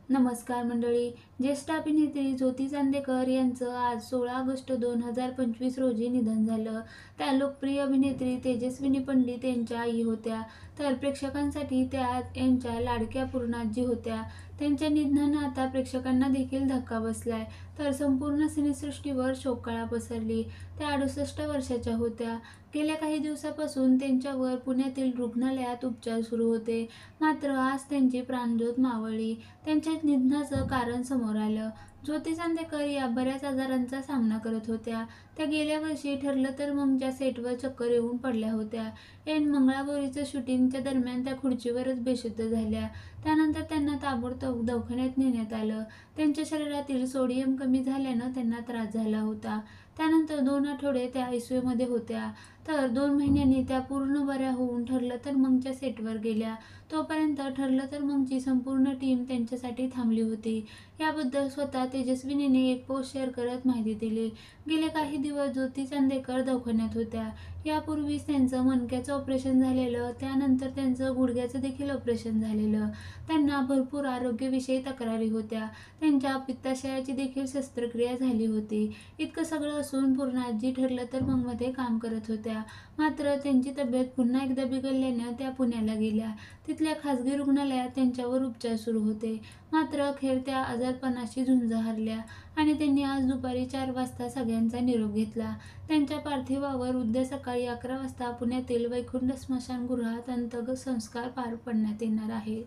नमस्कार मंडळी. ज्येष्ठ अभिनेत्री ज्योती चांदेकर यांचं आज 16 ऑगस्ट 2025 रोजी निधन झालं. त्या लोकप्रिय अभिनेत्री तेजस्विनी पंडित यांच्या आई होत्या. तर प्रेक्षकांसाठी त्या यांच्या लाडक्या पूर्णाजी होत्या. त्यांच्या निधनानं आता प्रेक्षकांना देखील धक्का बसलाय. तर संपूर्ण सिनेसृष्टीवर शोककळा पसरली. त्या 68 वर्षाच्या होत्या. गेल्या काही दिवसापासून त्यांच्यावर पुण्यातील रुग्णालयात उपचार सुरू होते. मात्र आज त्यांची प्राणज्योत मावळली. त्यांच्या निधनाचं कारण समोर आलं. ज्योती चांदेकर या बऱ्याच आजारांचा सामना करत होत्या. त्या गेल्या वर्षी ठरलं तर मगच्या सेटवर चक्कर येऊन पडल्या होत्या. ऐन मंगळागौरीचं शूटिंगच्या दरम्यान त्या खुर्चीवरच बेशुद्ध झाल्या. त्यानंतर त्यांना ताबडतोब दवाखान्यात नेण्यात आलं. त्यांच्या शरीरातील सोडियम कमी झाल्यानं त्यांना त्रास झाला होता. त्यानंतर 2 आठवडे त्या ICUमध्ये होत्या. तर 2 महिन्यांनी त्या पूर्ण बऱ्या होऊन ठरलं तर मगच्या सेटवर गेल्या. तोपर्यंत ठरलं तर मगची संपूर्ण टीम त्यांच्यासाठी थांबली होती. याबद्दल स्वतः तेजस्विनीने एक पोस्ट शेअर करत माहिती दिली. गेले काही दिवस ज्योती चांदेकर दवाखान्यात होत्या. यापूर्वीच त्यांचं मणक्याचं ऑपरेशन झालेलं, त्यानंतर त्यांचं गुडघ्याचं देखील ऑपरेशन झालेलं. त्यांना भरपूर आरोग्यविषयी तक्रारी होत्या. त्यांच्या पित्ताशयाची देखील शस्त्रक्रिया झाली होती. इतकं सगळं असून पूर्णाजी ठरलं तर मगमध्ये काम करत होत्या. मात्र त्यांची तब्येत पुन्हा एकदा बिघडल्यानं त्या पुण्याला गेल्या. तिथल्या खासगी रुग्णालयात त्यांच्यावर उपचार सुरू होते. मात्र अखेर त्या आजारपणाशी झुंज हारल्या आणि त्यांनी आज दुपारी 4 वाजता सगळ्यांचा निरोप घेतला. त्यांच्या पार्थिवावर उद्या सकाळी 11 वाजता पुण्यातील वैकुंठ स्मशानगृहात अंत्यसंस्कार पार पडण्यात येणार आहेत.